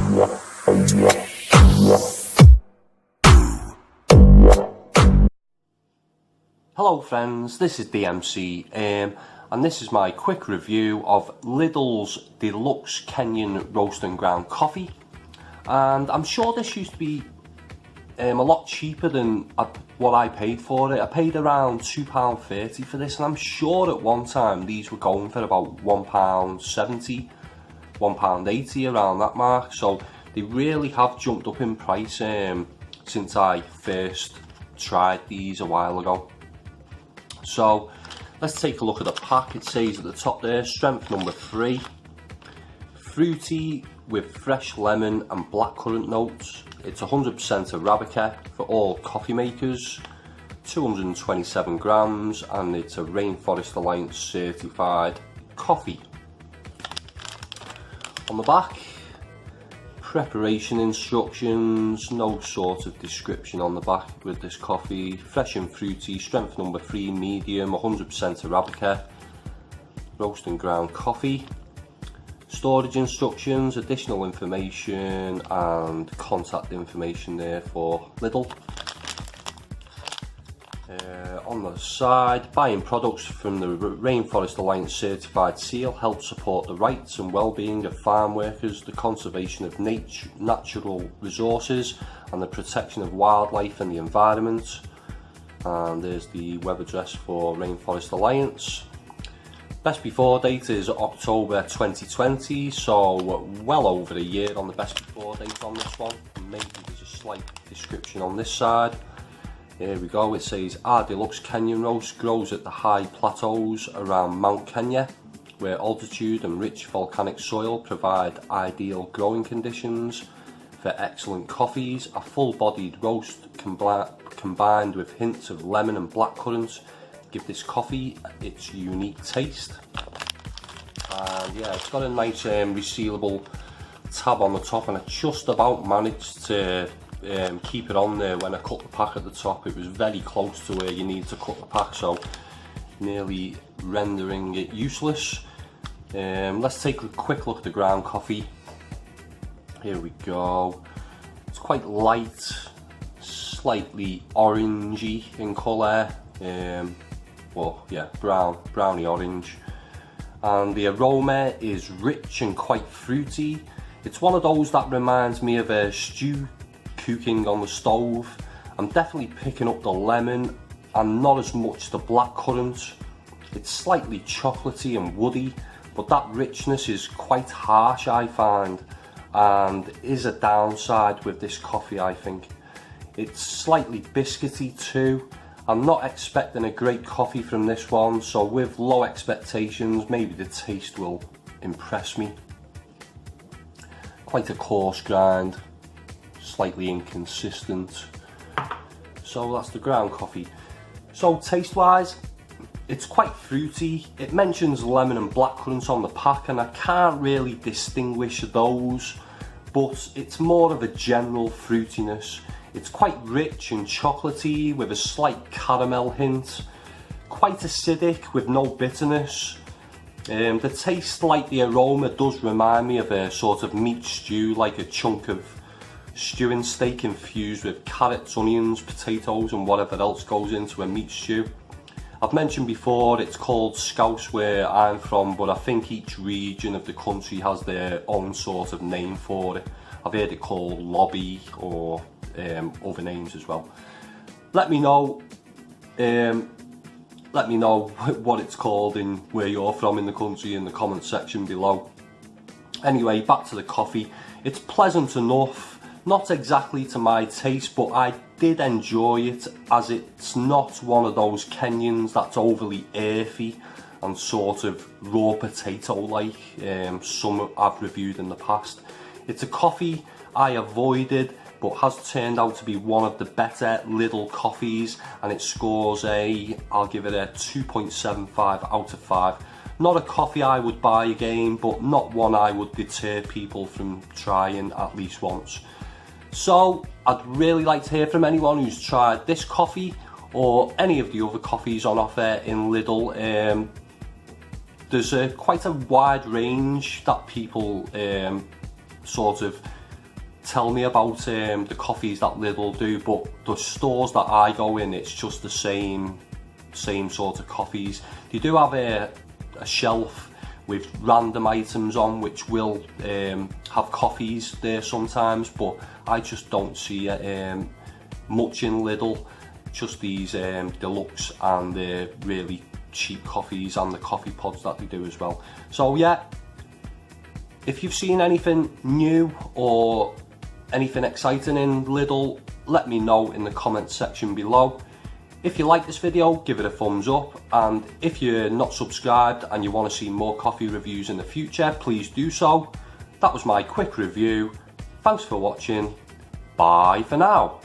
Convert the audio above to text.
Hello friends, this is DMC and this is my quick review of Lidl's Deluxe Kenyan Roast and Ground Coffee. And I'm sure this used to be a lot cheaper than what I paid for it. I paid around £2.30 for this, and I'm sure at one time these were going for about £1.70, £1.80, around that mark. So they really have jumped up in price since I first tried these a while ago. So let's take a look at the pack. It says at the top there, strength number 3, fruity with fresh lemon and blackcurrant notes. It's 100% Arabica for all coffee makers, 227 grams, and it's a Rainforest Alliance certified coffee. On the back, preparation instructions, no sort of description on the back with this coffee. Fresh and fruity, strength number 3, medium, 100% Arabica, roast and ground coffee. Storage instructions, additional information and contact information there for Lidl. On the side, buying products from the Rainforest Alliance certified seal helps support the rights and well-being of farm workers, the conservation of natural resources and the protection of wildlife and the environment. And there's the web address for Rainforest Alliance. Best before date is October 2020, so well over a year on the best before date on this one. Maybe there's a slight description on this side. Here we go, it says our Deluxe Kenyan roast grows at the high plateaus around Mount Kenya, where altitude and rich volcanic soil provide ideal growing conditions for excellent coffees. A full-bodied roast combined with hints of lemon and blackcurrant give this coffee its unique taste. And yeah, it's got a nice resealable tab on the top, and I just about managed to keep it on there when I cut the pack at the top. It was very close to where you need to cut the pack, so nearly rendering it useless. Let's take a quick look at the ground coffee. Here we go. It's quite light, slightly orangey in colour. Well, yeah, browny orange, and the aroma is rich and quite fruity. It's one of those that reminds me of a stew cooking on the stove. I'm definitely picking up the lemon and not as much the blackcurrant. It's slightly chocolatey and woody, but that richness is quite harsh, I find, and is a downside with this coffee, I think. It's slightly biscuity too. I'm not expecting a great coffee from this one, so with low expectations, maybe the taste will impress me. Quite a coarse grind, slightly inconsistent. So that's the ground coffee. So taste wise, it's quite fruity. It mentions lemon and blackcurrant on the pack, and I can't really distinguish those, but it's more of a general fruitiness. It's quite rich and chocolatey with a slight caramel hint, quite acidic with no bitterness. The taste, like the aroma, does remind me of a sort of meat stew, like a chunk of stewing steak infused with carrots, onions, potatoes and whatever else goes into a meat stew. I've mentioned before it's called scouse where I'm from, but I think each region of the country has their own sort of name for it. I've heard it called lobby or other names as well. Let me know what it's called in where you're from in the country in the comment section below. Anyway, back to the coffee. It's pleasant enough, not exactly to my taste, but I did enjoy it, as it's not one of those Kenyans that's overly earthy and sort of raw potato like some I've reviewed in the past. It's a coffee I avoided, but has turned out to be one of the better Lidl coffees, and it scores I'll give it a 2.75 out of 5. Not a coffee I would buy again, but not one I would deter people from trying at least once. So I'd really like to hear from anyone who's tried this coffee or any of the other coffees on offer in Lidl. There's quite a wide range that people sort of tell me about the coffees that Lidl do, but the stores that I go in, it's just the same sort of coffees. They do have a shelf with random items on which will have coffees there sometimes, but I just don't see it much in Lidl. Just these deluxe and really cheap coffees, and the coffee pods that they do as well. So yeah, if you've seen anything new or anything exciting in Lidl, let me know in the comments section below. If you like this video, give it a thumbs up, and if you're not subscribed and you want to see more coffee reviews in the future, please do so. That was my quick review. Thanks for watching. Bye for now.